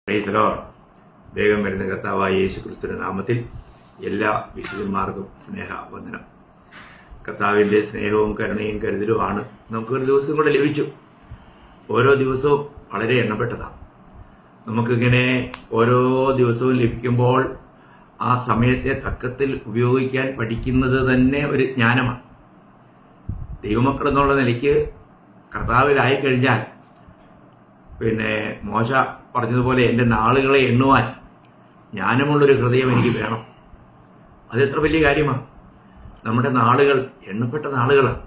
Praise Lord. വേഗം വരുന്ന കർത്താവായ യേശു ക്രിസ്തുവിന്റെ നാമത്തിൽ എല്ലാ വിശുദ്ധന്മാർക്കും സ്നേഹവന്ദനം. കർത്താവിൻ്റെ സ്നേഹവും കരുണയും കരുതലുമാണ് നമുക്കൊരു ദിവസം കൂടെ ലഭിച്ചു. ഓരോ ദിവസവും വളരെ എണ്ണപ്പെട്ടതാണ്. നമുക്കിങ്ങനെ ഓരോ ദിവസവും ലഭിക്കുമ്പോൾ ആ സമയത്തെ തക്കത്തിൽ ഉപയോഗിക്കാൻ പഠിക്കുന്നത് തന്നെ ഒരു ജ്ഞാനമാണ്. ദൈവമക്കൾ എന്നുള്ള നിലയ്ക്ക് കർത്താവിലായി കഴിഞ്ഞാൽ മോശ പറഞ്ഞതുപോലെ എൻ്റെ നാളുകളെ എണ്ണുവാൻ ജ്ഞാനമുള്ളൊരു ഹൃദയം എനിക്ക് വേണം. അതെത്ര വലിയ കാര്യമാണ്. നമ്മുടെ നാളുകൾ എണ്ണപ്പെട്ട നാളുകളാണ്.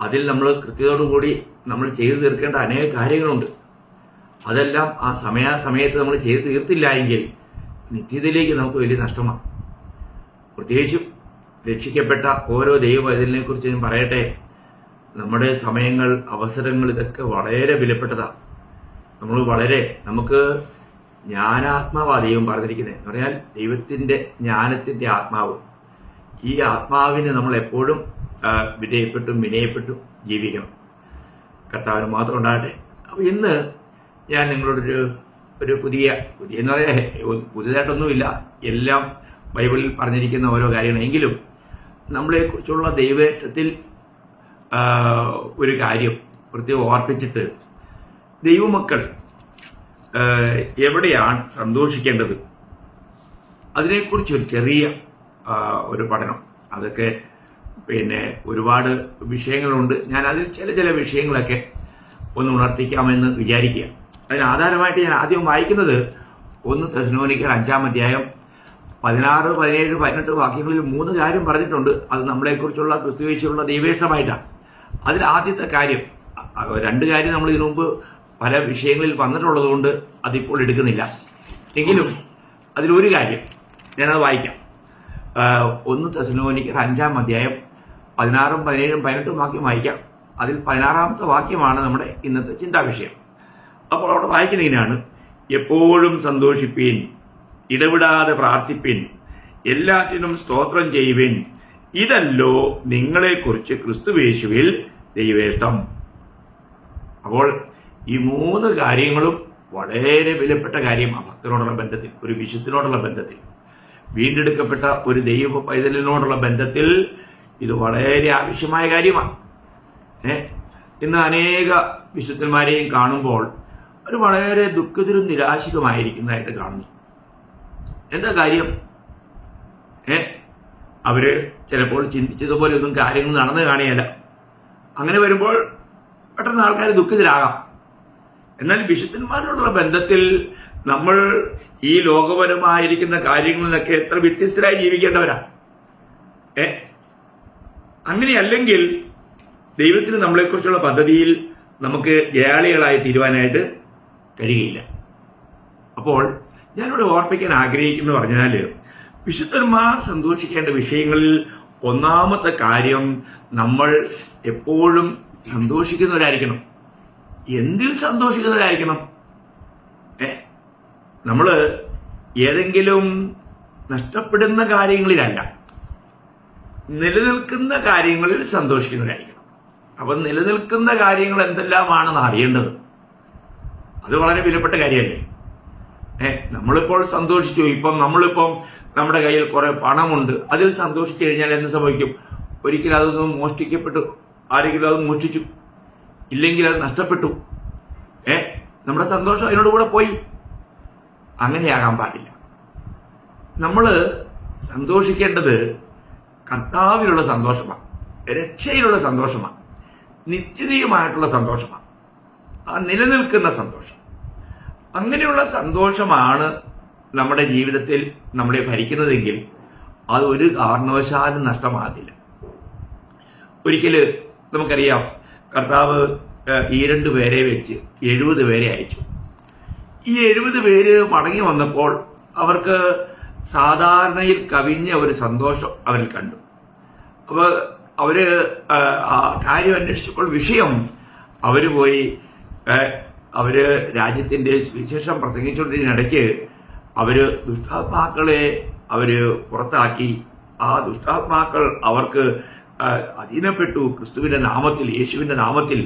അതിൽ നമ്മൾ കൃത്യതയോടുകൂടി നമ്മൾ ചെയ്തു തീർക്കേണ്ട അനേക കാര്യങ്ങളുണ്ട്. അതെല്ലാം ആ സമയത്ത് നമ്മൾ ചെയ്തു തീർത്തില്ല എങ്കിൽ നിത്യതയിലേക്ക് നമുക്ക് വലിയ നഷ്ടമാണ്. പ്രത്യേകിച്ചും രക്ഷിക്കപ്പെട്ട ഓരോ ദൈവവൈതലിനെ കുറിച്ച് ഞാൻ പറയട്ടെ. നമ്മുടെ സമയങ്ങൾ, അവസരങ്ങൾ ഇതൊക്കെ വളരെ വിലപ്പെട്ടതാണ്. നമുക്ക് ജ്ഞാനാത്മാവാണ് ദൈവം പറഞ്ഞിരിക്കുന്നത്. എന്ന് പറഞ്ഞാൽ ദൈവത്തിൻ്റെ ജ്ഞാനത്തിൻ്റെ ആത്മാവ്. ഈ ആത്മാവിന് നമ്മൾ എപ്പോഴും വിനയപ്പെട്ടും ജീവിക്കണം. കർത്താവിന് മാത്രം ഉണ്ടാകട്ടെ. അപ്പോൾ ഇന്ന് ഞാൻ നിങ്ങളോടൊരു പുതിയ എന്ന് പറയാൻ പുതിയതായിട്ടൊന്നുമില്ല, എല്ലാം ബൈബിളിൽ പറഞ്ഞിരിക്കുന്ന ഓരോ കാര്യങ്ങളെങ്കിലും നമ്മളെക്കുറിച്ചുള്ള ദൈവേഷ്ടത്തിൽ ഒരു കാര്യം പ്രത്യേകം ഓർപ്പിച്ചിട്ട്, ദൈവമക്കൾ എവിടെയാണ് സന്തോഷിക്കേണ്ടത്, അതിനെക്കുറിച്ചൊരു ചെറിയ ഒരു പഠനം. അതൊക്കെ ഒരുപാട് വിഷയങ്ങളുണ്ട്. ഞാൻ അതിൽ ചില വിഷയങ്ങളൊക്കെ ഒന്ന് ഉണർത്തിക്കാമെന്ന് വിചാരിക്കുക. അതിന് ആധാരമായിട്ട് ഞാൻ ആദ്യം വായിക്കുന്നത് 1 തെസ്സലോനിക്കർ 5-ാം അധ്യായം 16, 17, 18 വാക്യങ്ങളിൽ 3 കാര്യം പറഞ്ഞിട്ടുണ്ട്. അത് നമ്മളെക്കുറിച്ചുള്ള ക്രിസ്തുവേശുള്ള ദൈവേഷ്ടമായിട്ടാണ്. അതിൽ ആദ്യത്തെ കാര്യം, 2 കാര്യം നമ്മൾ ഇതിനു മുമ്പ് പല വിഷയങ്ങളിൽ വന്നിട്ടുള്ളത് കൊണ്ട് അതിപ്പോൾ എടുക്കുന്നില്ല. എങ്കിലും അതിലൊരു കാര്യം ഞാനത് വായിക്കാം. 1 തെസ്സലോനിക്കർ 5-ാം അധ്യായം 16, 17, 18 വാക്യം വായിക്കാം. അതിൽ 16-ാമത്തെ വാക്യമാണ് നമ്മുടെ ഇന്നത്തെ ചിന്താവിഷയം. അപ്പോൾ അവിടെ വായിക്കുന്നതിനാണ്: എപ്പോഴും സന്തോഷിപ്പീൻ, ഇടവിടാതെ പ്രാർത്ഥിപ്പിൻ, എല്ലാറ്റിനും സ്തോത്രം ചെയ്യുവിൻ, ഇതല്ലോ നിങ്ങളെക്കുറിച്ച് ക്രിസ്തുവേശുവിൽ ദൈവേഷ്ടം. അപ്പോൾ ഈ 3 കാര്യങ്ങളും വളരെ വിലപ്പെട്ട കാര്യമാണ്. ഭക്തനോടുള്ള ബന്ധത്തിൽ, ഒരു വിശുദ്ധനോടുള്ള ബന്ധത്തിൽ, വീണ്ടെടുക്കപ്പെട്ട ഒരു ദൈവ പൈതലിനോടുള്ള ബന്ധത്തിൽ ഇത് വളരെ ആവശ്യമായ കാര്യമാണ്. ഇന്ന് അനേക വിശുദ്ധന്മാരെയും കാണുമ്പോൾ അവർ വളരെ ദുഃഖിതരും നിരാശിതമായിരിക്കുന്നതായിട്ട് കാണുന്നു. എന്താ കാര്യം? അവര് ചിലപ്പോൾ ചിന്തിച്ചതുപോലെ ഒന്നും കാര്യങ്ങൾ നടന്നു കാണുകയല്ല. അങ്ങനെ വരുമ്പോൾ പെട്ടെന്ന് ആൾക്കാർ ദുഃഖിതരാകാം. എന്നാൽ വിശുദ്ധന്മാരോടുള്ള ബന്ധത്തിൽ നമ്മൾ ഈ ലോകപരമായിരിക്കുന്ന കാര്യങ്ങളിൽ നിന്നൊക്കെ എത്ര വ്യത്യസ്തരായി ജീവിക്കേണ്ടവരാ. അങ്ങനെയല്ലെങ്കിൽ ദൈവത്തിന് നമ്മളെക്കുറിച്ചുള്ള പദ്ധതിയിൽ നമുക്ക് ജയാളികളായി തീരുവാനായിട്ട് കഴിയുകയില്ല. അപ്പോൾ ഞാനിവിടെ ഓർപ്പിക്കാൻ ആഗ്രഹിക്കുന്നു പറഞ്ഞാൽ, വിശുദ്ധന്മാർ സന്തോഷിക്കേണ്ട വിഷയങ്ങളിൽ ഒന്നാമത്തെ കാര്യം, നമ്മൾ എപ്പോഴും സന്തോഷിക്കുന്നവരായിരിക്കണം. എന്തിൽ സന്തോഷിക്കുന്നവരായിരിക്കണം? നമ്മൾ ഏതെങ്കിലും നഷ്ടപ്പെടുന്ന കാര്യങ്ങളിലല്ല, നിലനിൽക്കുന്ന കാര്യങ്ങളിൽ സന്തോഷിക്കുന്നവരായിരിക്കണം. അപ്പം നിലനിൽക്കുന്ന കാര്യങ്ങൾ എന്തെല്ലാമാണെന്ന് അറിയേണ്ടത് അത് വളരെ വിലപ്പെട്ട കാര്യമല്ലേ. നമ്മളിപ്പോൾ സന്തോഷിച്ചു, നമ്മളിപ്പം നമ്മുടെ കയ്യിൽ കുറെ പണമുണ്ട്, അതിൽ സന്തോഷിച്ചു കഴിഞ്ഞാൽ എന്ത് സംഭവിക്കും? ഒരിക്കലും അതൊന്നും മോഷ്ടിക്കപ്പെട്ടു, ആരെങ്കിലും അത് മോഷ്ടിച്ചു, ഇല്ലെങ്കിൽ അത് നഷ്ടപ്പെട്ടു, നമ്മുടെ സന്തോഷം അതിനോടുകൂടെ പോയി. അങ്ങനെയാകാൻ പാടില്ല. നമ്മൾ സന്തോഷിക്കേണ്ടത് കർത്താവിലുള്ള സന്തോഷമാണ്, രക്ഷയിലുള്ള സന്തോഷമാണ്, നിത്യതയുമായിട്ടുള്ള സന്തോഷമാണ്, ആ നിലനിൽക്കുന്ന സന്തോഷം. അങ്ങനെയുള്ള സന്തോഷമാണ് നമ്മുടെ ജീവിതത്തിൽ നമ്മളെ ഭരിക്കുന്നതെങ്കിൽ അത് ഒരു കാരണവശാലും നഷ്ടമാകത്തില്ല. ഒരിക്കല് നമുക്കറിയാം, കർത്താവ് ഈ 2 പേരെ വെച്ച് 70 പേരെ അയച്ചു. ഈ 70 പേര് മടങ്ങി വന്നപ്പോൾ അവർക്ക് സാധാരണയിൽ കവിഞ്ഞ ഒരു സന്തോഷം അവരിൽ കണ്ടു. അപ്പോൾ അവര് ആ കാര്യം അന്വേഷിച്ചപ്പോൾ വിഷയം, അവര് രാജ്യത്തിന്റെ വിശേഷം പ്രസംഗിച്ചുകൊണ്ടിരിക്കുന്നതിനിടയ്ക്ക് ദുഷ്ടാത്മാക്കളെ പുറത്താക്കി. ആ ദുഷ്ടാത്മാക്കൾ അവർക്ക് അധീനപ്പെട്ടു ക്രിസ്തുവിന്റെ നാമത്തിൽ, യേശുവിന്റെ നാമത്തിൽ.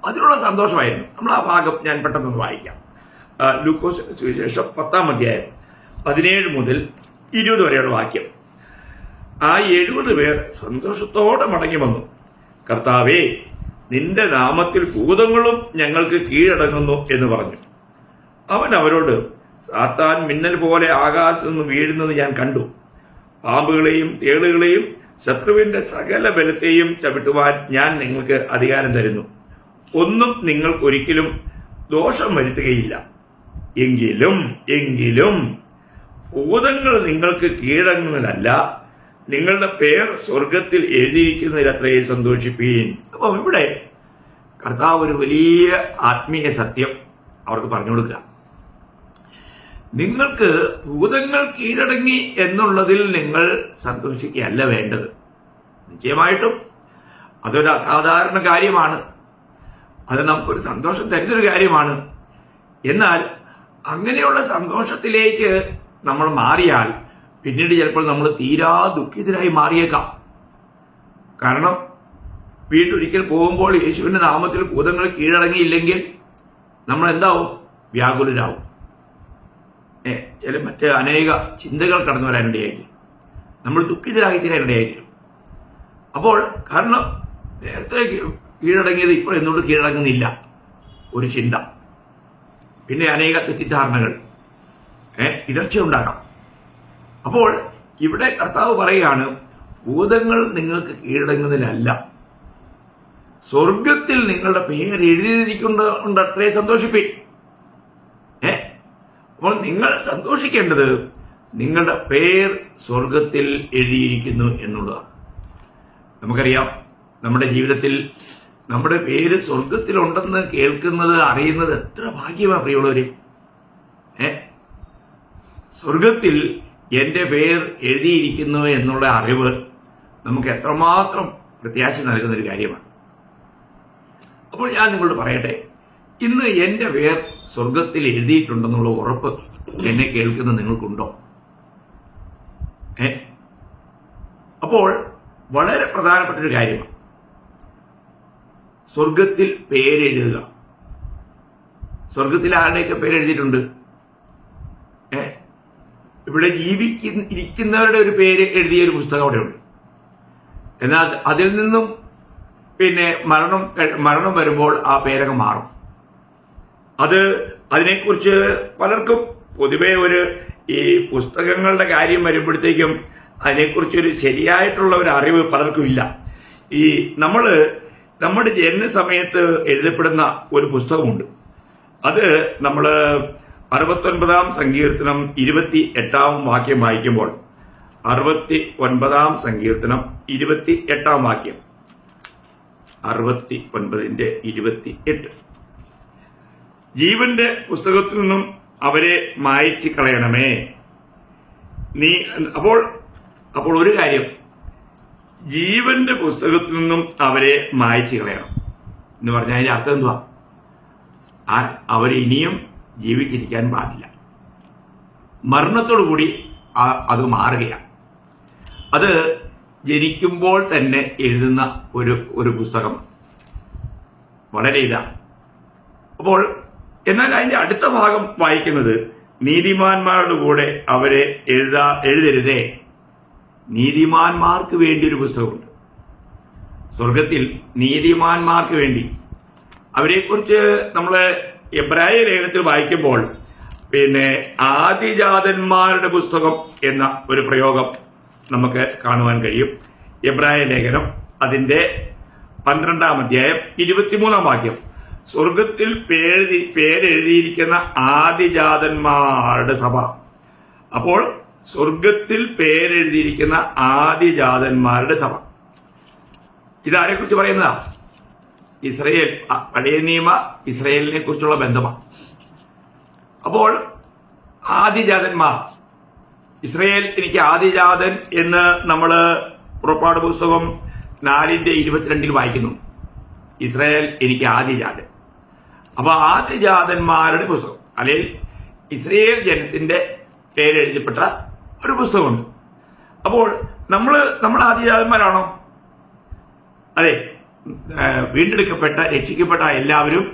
അതിനുള്ള സന്തോഷമായിരുന്നു. നമ്മൾ ആ ഭാഗം ഞാൻ പെട്ടെന്ന് വായിക്കാം. ലൂക്കോസ് സുവിശേഷം 10-ാം അധ്യായം 17 മുതൽ 20 വരെയുള്ള വാക്യം. ആ 70 പേർ സന്തോഷത്തോടെ മടങ്ങി വന്നു. കർത്താവേ, നിന്റെ നാമത്തിൽ ഭൂതങ്ങളും ഞങ്ങൾക്ക് കീഴടങ്ങുന്നു എന്ന് പറഞ്ഞു. അവൻ അവരോട്, സാത്താൻ മിന്നൽ പോലെ ആകാശത്തു നിന്ന് വീഴുന്നത് ഞാൻ കണ്ടു. പാമ്പുകളെയും തേളുകളെയും ശത്രുവിന്റെ സകല ബലത്തെയും ചവിട്ടുവാൻ ഞാൻ നിങ്ങൾക്ക് അധികാരം തരുന്നു. ഒന്നും നിങ്ങൾക്കൊരിക്കലും ദോഷം വരുത്തുകയില്ല. എങ്കിലും ഭൂതങ്ങൾ നിങ്ങൾക്ക് കീഴടങ്ങുന്നതല്ല, നിങ്ങളുടെ പേർ സ്വർഗത്തിൽ എഴുതിയിരിക്കുന്നതിൽ അത്രയും സന്തോഷിപ്പീൻ. അപ്പം ഇവിടെ കർത്താവ് ഒരു വലിയ ആത്മീയ സത്യം അവർക്ക് പറഞ്ഞു കൊടുക്കുക. നിങ്ങൾക്ക് ഭൂതങ്ങൾ കീഴടങ്ങി എന്നുള്ളതിൽ നിങ്ങൾ സന്തോഷിക്കുകയല്ല വേണ്ടത്. നിശ്ചയമായിട്ടും അതൊരു അസാധാരണ കാര്യമാണ്, അത് നമുക്കൊരു സന്തോഷം തരുന്നൊരു കാര്യമാണ്. എന്നാൽ അങ്ങനെയുള്ള സന്തോഷത്തിലേക്ക് നമ്മൾ മാറിയാൽ പിന്നീട് ചിലപ്പോൾ നമ്മൾ തീരാ ദുഃഖിതരായി മാറിയേക്കാം. കാരണം വീണ്ടൊരിക്കൽ പോകുമ്പോൾ യേശുവിന്റെ നാമത്തിൽ ഭൂതങ്ങൾ കീഴടങ്ങിയില്ലെങ്കിൽ നമ്മൾ എന്താവും? വ്യാകുലരാവും. ചില മറ്റ് അനേക ചിന്തകൾ കടന്നു വരാനിടയായിരിക്കും, നമ്മൾ ദുഃഖിതരായി തീരാനിടയായിരിക്കും. അപ്പോൾ കാരണം നേരത്തെ കീഴടങ്ങിയത് ഇപ്പോൾ എന്തുകൊണ്ട് കീഴടങ്ങുന്നില്ല? ഒരു ചിന്ത, പിന്നെ അനേക തെറ്റിദ്ധാരണകൾ, ഇടർച്ച ഉണ്ടാകാം. അപ്പോൾ ഇവിടെ കർത്താവ് പറയുകയാണ്, ഭൂതങ്ങൾ നിങ്ങൾക്ക് കീഴടങ്ങുന്നതിനല്ല, സ്വർഗത്തിൽ നിങ്ങളുടെ പേര് എഴുതിയിരിക്കുന്നുണ്ട്, അത്രേ സന്തോഷിപ്പിൻ. അപ്പോൾ നിങ്ങൾ സന്തോഷിക്കേണ്ടത് നിങ്ങളുടെ പേർ സ്വർഗത്തിൽ എഴുതിയിരിക്കുന്നു എന്നുള്ളതാണ്. നമുക്കറിയാം, നമ്മുടെ ജീവിതത്തിൽ നമ്മുടെ പേര് സ്വർഗത്തിലുണ്ടെന്ന് കേൾക്കുന്നത്, അറിയുന്നത് എത്ര ഭാഗ്യമാണ് പ്രിയമുള്ളവര്. സ്വർഗത്തിൽ എൻ്റെ പേർ എഴുതിയിരിക്കുന്നു എന്നുള്ള അറിവ് നമുക്ക് എത്രമാത്രം പ്രത്യാശ നൽകുന്ന ഒരു കാര്യമാണ്. അപ്പോൾ ഞാൻ നിങ്ങളോട് പറയട്ടെ, ഇന്ന് എൻ്റെ പേർ സ്വർഗത്തിൽ എഴുതിയിട്ടുണ്ടെന്നുള്ള ഉറപ്പ് എന്നെ കേൾക്കുന്ന നിങ്ങൾക്കുണ്ടോ? അപ്പോൾ വളരെ പ്രധാനപ്പെട്ടൊരു കാര്യമാണ് സ്വർഗത്തിൽ പേരെഴുതുക. സ്വർഗത്തിൽ ആരുടെയൊക്കെ പേരെഴുതിയിട്ടുണ്ട്? ഇവിടെ ഇരിക്കുന്നവരുടെ ഒരു പേര് എഴുതിയ ഒരു പുസ്തകം അവിടെ ഉണ്ട്. എന്നാൽ അതിൽ നിന്നും പിന്നെ മരണം വരുമ്പോൾ ആ പേരൊക്കെ മാറും. അതിനെക്കുറിച്ച് പലർക്കും പൊതുവെ ഈ പുസ്തകങ്ങളുടെ കാര്യം വരുമ്പോഴത്തേക്കും അതിനെക്കുറിച്ചൊരു ശരിയായിട്ടുള്ള ഒരു അറിവ് പലർക്കും ഇല്ല. നമ്മുടെ ജനന സമയത്ത് എഴുതപ്പെടുന്ന ഒരു പുസ്തകമുണ്ട്. അത് നമ്മൾ 69-ാം സങ്കീർത്തനം 28-ാം വാക്യം വായിക്കുമ്പോൾ, 69-ാം സങ്കീർത്തനം 28-ാം വാക്യം, 69:28, ജീവന്റെ പുസ്തകത്തിൽ നിന്നും അവരെ മായ്ച്ചു കളയണമേ. അപ്പോൾ ഒരു കാര്യം, ജീവന്റെ പുസ്തകത്തിൽ നിന്നും അവരെ മായ്ച്ചു കളയണം എന്ന് പറഞ്ഞാൽ അതിന്റെ അർത്ഥം എന്തുവാ? അവർ ഇനിയും ജീവിച്ചിരിക്കാൻ പാടില്ല. മരണത്തോടുകൂടി അത് മാറുകയാണ്. അത് ജനിക്കുമ്പോൾ തന്നെ എഴുതുന്ന ഒരു പുസ്തകം, വളരെ ഇതാണ്. അപ്പോൾ എന്നാൽ അതിന്റെ അടുത്ത ഭാഗം വായിക്കുന്നത്, നീതിമാന്മാരുടെ കൂടെ അവരെ എഴുതരുതേ. നീതിമാന്മാർക്ക് വേണ്ടി ഒരു പുസ്തകമുണ്ട് സ്വർഗത്തിൽ, നീതിമാന്മാർക്ക് വേണ്ടി. അവരെക്കുറിച്ച് നമ്മൾ എബ്രായ ലേഖനത്തിൽ വായിക്കുമ്പോൾ പിന്നെ ആദിജാതന്മാരുടെ പുസ്തകം എന്ന ഒരു പ്രയോഗം നമുക്ക് കാണുവാൻ കഴിയും. എബ്രായ ലേഖനം അതിന്റെ 12-ാം അധ്യായം 23-ാം വാക്യം, സ്വർഗത്തിൽ പേരെഴുതിയിരിക്കുന്ന ആദിജാതന്മാരുടെ സഭ. അപ്പോൾ സ്വർഗത്തിൽ പേരെഴുതിയിരിക്കുന്ന ആദിജാതന്മാരുടെ സഭ, ഇതാരെക്കുറിച്ച് പറയുന്നതാ? ഇസ്രയേൽ, പഴയ നിയമ ഇസ്രയേലിനെ കുറിച്ചുള്ള ബന്ധമാണ്. അപ്പോൾ ആദിജാതന്മാർ, ഇസ്രയേൽ എനിക്ക് ആദിജാതൻ എന്ന് നമ്മൾ പുറപ്പാട് പുസ്തകം 4:22 വായിക്കുന്നു. ഇസ്രയേൽ എനിക്ക് ആദിജാതൻ. അപ്പൊ ആദിജാതന്മാരുടെ പുസ്തകം, അല്ലെങ്കിൽ ഇസ്രയേൽ ജനത്തിന്റെ പേരെഴുതപ്പെട്ട ഒരു പുസ്തകമുണ്ട്. അപ്പോൾ നമ്മൾ ആദിജാതന്മാരാണോ? അതെ, വീണ്ടെടുക്കപ്പെട്ട രക്ഷിക്കപ്പെട്ട എല്ലാവരും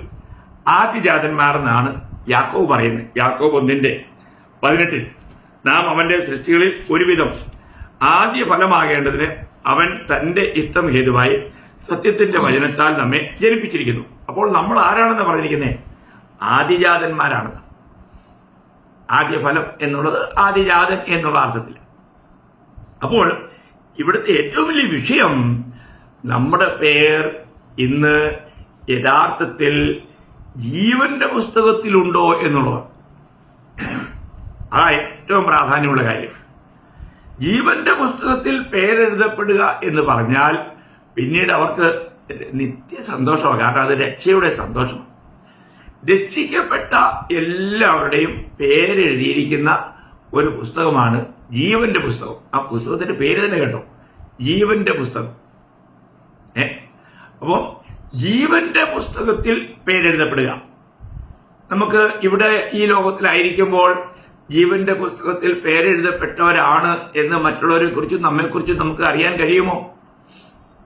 ആദിജാതന്മാർ എന്നാണ് യാക്കോബ് പറയുന്നത്. യാക്കോബ് 1:18 നാം അവന്റെ സൃഷ്ടികളിൽ ഒരുവിധം ആദ്യ ഫലമാകേണ്ടതിന് അവൻ തന്റെ ഇഷ്ടം ഹേതുവായി സത്യത്തിന്റെ വചനത്താൽ നമ്മെ ജനിപ്പിച്ചിരിക്കുന്നു. അപ്പോൾ നമ്മൾ ആരാണെന്ന് പറഞ്ഞിരിക്കുന്നത്? ആദിജാതന്മാരാണെന്ന്. ആദ്യ ഫലം എന്നുള്ളത് ആദിജാതൻ എന്നുള്ള അർത്ഥത്തിൽ. അപ്പോൾ ഇവിടുത്തെ ഏറ്റവും വലിയ വിഷയം നമ്മുടെ പേർ ഇന്ന് യഥാർത്ഥത്തിൽ ജീവന്റെ പുസ്തകത്തിലുണ്ടോ എന്നുള്ളതാണ്. ആ ഏറ്റവും പ്രാധാന്യമുള്ള കാര്യം. ജീവന്റെ പുസ്തകത്തിൽ പേരെഴുതപ്പെടുക എന്ന് പറഞ്ഞാൽ പിന്നീട് അവർക്ക് നിത്യസന്തോഷമാണ്. കാരണം അത് രക്ഷയുടെ സന്തോഷമാണ്. രക്ഷിക്കപ്പെട്ട എല്ലാവരുടെയും പേരെഴുതിയിരിക്കുന്ന ഒരു പുസ്തകമാണ് ജീവന്റെ പുസ്തകം. ആ പുസ്തകത്തിന്റെ പേര് തന്നെ കേട്ടോ, ജീവന്റെ പുസ്തകം. അപ്പോൾ ജീവന്റെ പുസ്തകത്തിൽ പേരെഴുതപ്പെടുക. നമുക്ക് ഇവിടെ ഈ ലോകത്തിലായിരിക്കുമ്പോൾ ജീവന്റെ പുസ്തകത്തിൽ പേരെഴുതപ്പെട്ടവരാണ് എന്ന് മറ്റുള്ളവരെ കുറിച്ചും നമ്മെക്കുറിച്ചും നമുക്ക് അറിയാൻ കഴിയുമോ?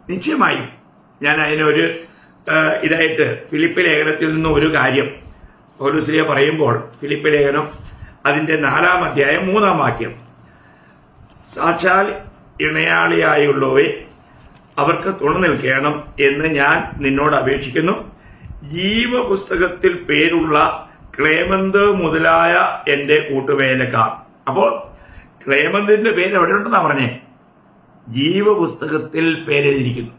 നിശ്ചയമായും. ഞാൻ അതിനൊരു ഇതായിട്ട് ഫിലിപ്പ് ലേഖനത്തിൽ നിന്നും ഒരു കാര്യം പൗലോസ് പറയുമ്പോൾ, ഫിലിപ്പ് ലേഖനം അതിന്റെ 4-ാം അധ്യായം 3-ാം വാക്യം, സാക്ഷാൽ ഇണയാളിയായുള്ളവയെ അവർക്ക് തുണ നിൽക്കണം എന്ന് ഞാൻ നിന്നോട് അപേക്ഷിക്കുന്നു. ജീവപുസ്തകത്തിൽ പേരുള്ള ക്ലേമന്ത് മുതലായ എന്റെ കൂട്ടുവേലക്കാർ. അപ്പോൾ ക്ലേമന്തിന്റെ പേര് എവിടെയുണ്ടെന്നാ പറഞ്ഞേ? ജീവപുസ്തകത്തിൽ പേരെഴുതിയിരിക്കുന്നു.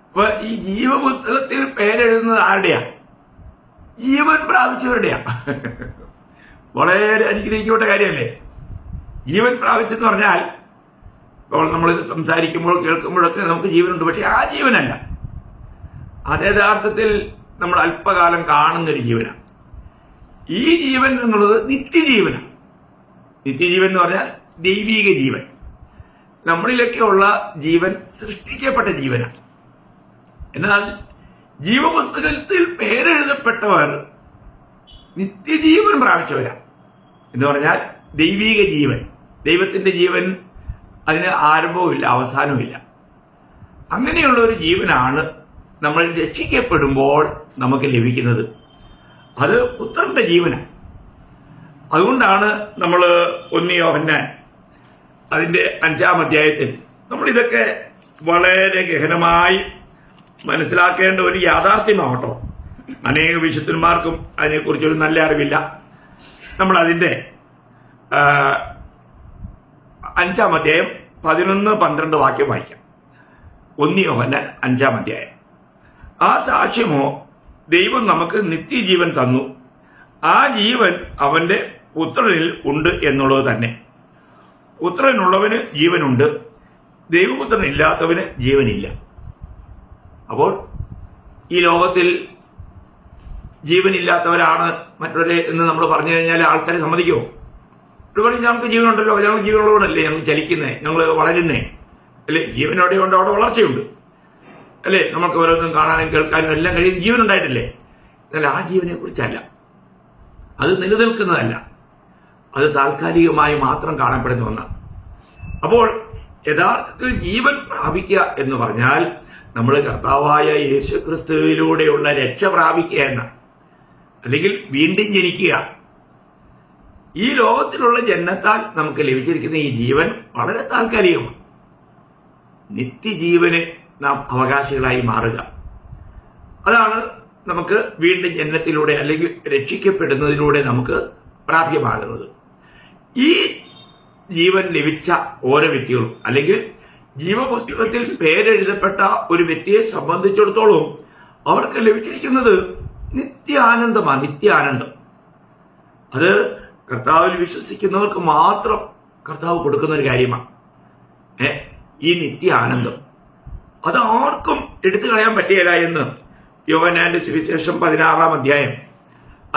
അപ്പൊ ഈ ജീവപുസ്തകത്തിൽ പേരെഴുതുന്നത് ആരുടെയാ? ജീവൻ പ്രാപിച്ചവരുടെയാ. വളരെ അനുഗ്രഹിക്കപ്പെട്ട കാര്യമല്ലേ? ജീവൻ പ്രാപിച്ചെന്ന് പറഞ്ഞാൽ ഇപ്പോൾ നമ്മളിത് സംസാരിക്കുമ്പോൾ കേൾക്കുമ്പോഴൊക്കെ നമുക്ക് ജീവനുണ്ട്. പക്ഷെ ആ ജീവനല്ല, അത് യഥാർത്ഥത്തിൽ നമ്മൾ അല്പകാലം കാണുന്നൊരു ജീവനാണ്. ഈ ജീവൻ എന്നുള്ളത് നിത്യജീവനാണ്. നിത്യജീവൻ എന്ന് പറഞ്ഞാൽ ദൈവീക ജീവൻ. നമ്മളിലൊക്കെ ഉള്ള ജീവൻ സൃഷ്ടിക്കപ്പെട്ട ജീവനാണ്. എന്നാൽ ജീവപുസ്തകത്തിൽ പേരെഴുതപ്പെട്ടവർ നിത്യജീവൻ പ്രാപിച്ചവരാണ്. എന്ന് പറഞ്ഞാൽ ദൈവീക ജീവൻ. ദൈവത്തിന്റെ ജീവൻ അതിന് ആരംഭവുമില്ല, അവസാനവുമില്ല. അങ്ങനെയുള്ള ഒരു ജീവനാണ് നമ്മൾ രക്ഷിക്കപ്പെടുമ്പോൾ നമുക്ക് ലഭിക്കുന്നത്. അത് പുത്രന്റെ ജീവനാണ്. അതുകൊണ്ടാണ് നമ്മൾ 1 യോഹന്നാൻ അതിന്റെ 5-ാം അധ്യായത്തിൽ നമ്മളിതൊക്കെ വളരെ ഗഹനമായി മനസ്സിലാക്കേണ്ട ഒരു യാഥാർത്ഥ്യമാകട്ടോ. അനേക വിശുദ്ധന്മാർക്കും അതിനെക്കുറിച്ചൊരു നല്ല അറിവില്ല. നമ്മൾ അതിന്റെ 5-ാം അധ്യായം 11-12 വാക്യം വായിക്കാം. 1 യോഹന്നാൻ 5-ാം അധ്യായം. ആ സാക്ഷ്യമോ ദൈവം നമുക്ക് നിത്യജീവൻ തന്നു, ആ ജീവൻ അവന്റെ പുത്രനിൽ ഉണ്ട് എന്നുള്ളത് തന്നെ. പുത്രനുള്ളവന് ജീവനുണ്ട്, ദൈവപുത്രൻ ഇല്ലാത്തവന് ജീവനില്ല. അപ്പോൾ ഈ ലോകത്തിൽ ജീവനില്ലാത്തവരാണ് മറ്റുള്ളവരെ എന്ന് നമ്മൾ പറഞ്ഞു കഴിഞ്ഞാൽ ആൾക്കാരെ സമ്മതിക്കുമോ? ഒരു പറയും ഞങ്ങൾക്ക് ജീവനുണ്ടല്ലോ, ഞങ്ങൾ ജീവനുള്ളവരല്ലേ, ഞങ്ങൾ ചലിക്കുന്നേ, ഞങ്ങൾ വളരുന്നേ അല്ലേ? ജീവനോടെ കൊണ്ട് അവിടെ വളർച്ചയുണ്ട് അല്ലേ? നമുക്ക് ഓരോന്നും കാണാനും കേൾക്കാനും എല്ലാം കഴിയും, ജീവനുണ്ടായിട്ടില്ലേ? എന്നാൽ ആ ജീവനെ കുറിച്ചല്ല, അത് നിലനിൽക്കുന്നതല്ല, അത് താൽക്കാലികമായി മാത്രം കാണപ്പെടുന്ന ഒന്നാണ്. അപ്പോൾ യഥാർത്ഥത്തിൽ ജീവൻ പ്രാപിക്കുക എന്ന് പറഞ്ഞാൽ നമ്മൾ കർത്താവായ യേശുക്രിസ്തുവിലൂടെയുള്ള രക്ഷ പ്രാപിക്കുക എന്നാണ്, അല്ലെങ്കിൽ വീണ്ടും ജനിക്കുക. ഈ ലോകത്തിലുള്ള ജന്മത്താൽ നമുക്ക് ലഭിച്ചിരിക്കുന്ന ഈ ജീവൻ വളരെ താൽക്കാലികമാണ്. നിത്യജീവന് നാം അവകാശികളായി മാറുക, അതാണ് നമുക്ക് വീണ്ടും ജന്മത്തിലൂടെ അല്ലെങ്കിൽ രക്ഷിക്കപ്പെടുന്നതിലൂടെ നമുക്ക് പ്രാപ്യമാകുന്നത്. ഈ ജീവൻ ലഭിച്ച ഓരോ വ്യക്തികളും അല്ലെങ്കിൽ ജീവപുസ്തകത്തിൽ പേരെഴുതപ്പെട്ട ഒരു വ്യക്തിയെ സംബന്ധിച്ചിടത്തോളം അവർക്ക് ലഭിച്ചിരിക്കുന്നത് നിത്യാനന്ദമാണ്. നിത്യാനന്ദം അത് കർത്താവിൽ വിശ്വസിക്കുന്നവർക്ക് മാത്രം കർത്താവ് കൊടുക്കുന്ന ഒരു കാര്യമാണ്. ഈ നിത്യാനന്ദം അത് ആർക്കും എടുത്തു കളയാൻ പറ്റുകയില്ല എന്ന് യോഹന്നാന്റെ സുവിശേഷം 16-ാം അധ്യായം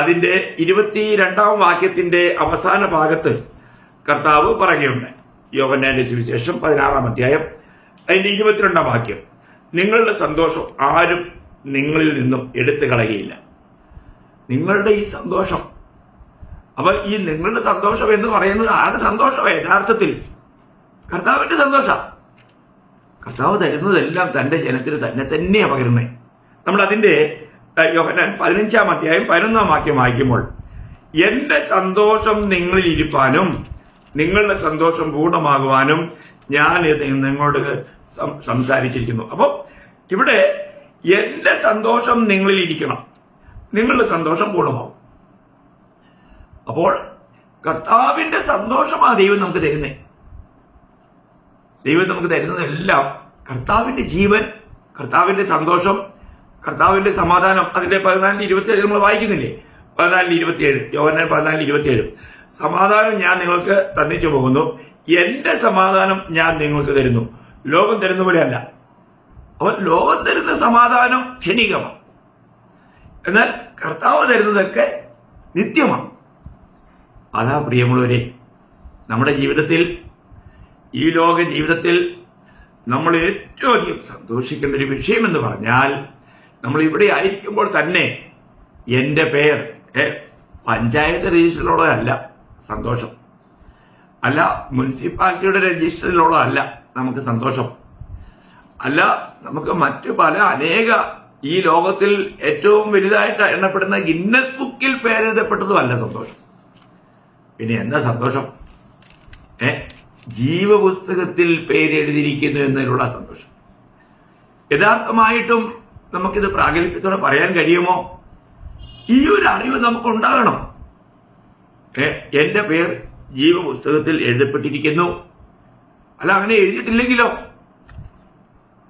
അതിന്റെ 22-ാം വാക്യത്തിന്റെ അവസാന ഭാഗത്ത് കർത്താവ് പറയുകയുണ്ട്. യോഹന്നാന്റെ സുവിശേഷം 16-ാം അധ്യായം അതിന്റെ 22-ാം വാക്യം, നിങ്ങളുടെ സന്തോഷം ആരും നിങ്ങളിൽ നിന്നും എടുത്തു കളയുകയില്ല. നിങ്ങളുടെ ഈ സന്തോഷം, അപ്പൊ ഈ നിങ്ങളുടെ സന്തോഷം എന്ന് പറയുന്നത് ആരുടെ സന്തോഷമാണ്? യഥാർത്ഥത്തിൽ കർത്താവിന്റെ സന്തോഷം. കർത്താവ് തരുന്നതെല്ലാം തന്റെ ജനത്തിന് തന്നെ തന്നെയാണ് പകരുന്നത്. നമ്മൾ അതിന്റെ യോഹന്നാൻ 15-ാം അധ്യായം 11-ാം വാക്യം വായിക്കുമ്പോൾ, എന്റെ സന്തോഷം നിങ്ങളിൽ ഇരിപ്പാനും നിങ്ങളുടെ സന്തോഷം പൂർണ്ണമാകുവാനും ഞാൻ നിങ്ങളോട് സംസാരിച്ചിരിക്കുന്നു. അപ്പോൾ ഇവിടെ എന്റെ സന്തോഷം നിങ്ങളിൽ ഇരിക്കണം, നിങ്ങളുടെ സന്തോഷം പൂർണ്ണമാകും. അപ്പോൾ കർത്താവിന്റെ സന്തോഷമാണ് ദൈവം നമുക്ക് തരുന്നത്. ദൈവം നമുക്ക് തരുന്നതെല്ലാം കർത്താവിന്റെ ജീവൻ, കർത്താവിന്റെ സന്തോഷം, കർത്താവിന്റെ സമാധാനം. അതിന്റെ 14:27 നമ്മൾ വായിക്കുന്നില്ലേ? 14:27, യോഹന്നാൻ 14:27, സമാധാനം ഞാൻ നിങ്ങൾക്ക് തന്നിച്ചു പോകുന്നു, എന്റെ സമാധാനം ഞാൻ നിങ്ങൾക്ക് തരുന്നു, ലോകം തരുന്ന പോലെയല്ല. അപ്പോൾ ലോകം തരുന്ന സമാധാനം ക്ഷണികമാണ്, എന്നാൽ കർത്താവ് തരുന്നതൊക്കെ നിത്യമാണ്. അതാ പ്രിയമുള്ളവരെ, നമ്മുടെ ജീവിതത്തിൽ, ഈ ലോക ജീവിതത്തിൽ നമ്മൾ ഏറ്റവും അധികം സന്തോഷിക്കേണ്ട ഒരു വിഷയമെന്ന് പറഞ്ഞാൽ, നമ്മൾ ഇവിടെ ആയിരിക്കുമ്പോൾ തന്നെ എൻ്റെ പേർ പഞ്ചായത്ത് രജിസ്റ്ററിലുള്ളതല്ല സന്തോഷം, അല്ല മുനിസിപ്പാലിറ്റിയുടെ രജിസ്റ്ററിലുള്ളതല്ല നമുക്ക് സന്തോഷം, അല്ല നമുക്ക് മറ്റു പല അനേക ഈ ലോകത്തിൽ ഏറ്റവും വലുതായിട്ട് എണ്ണപ്പെടുന്ന ഗിന്നസ് ബുക്കിൽ പേരെഴുതപ്പെട്ടതുമല്ല സന്തോഷം. പിന്നെ എന്താ സന്തോഷം? ജീവപുസ്തകത്തിൽ പേരെഴുതിയിരിക്കുന്നു എന്നതിലുള്ള സന്തോഷം. യഥാർത്ഥമായിട്ടും നമുക്കിത് പ്രാഗൽഭ്യത്തോടെ പറയാൻ കഴിയുമോ? ഈ ഒരു അറിവ് നമുക്കുണ്ടാകണം. എന്റെ പേർ ജീവപുസ്തകത്തിൽ എഴുതപ്പെട്ടിരിക്കുന്നു. അല്ല, അങ്ങനെ എഴുതിയിട്ടില്ലെങ്കിലോ?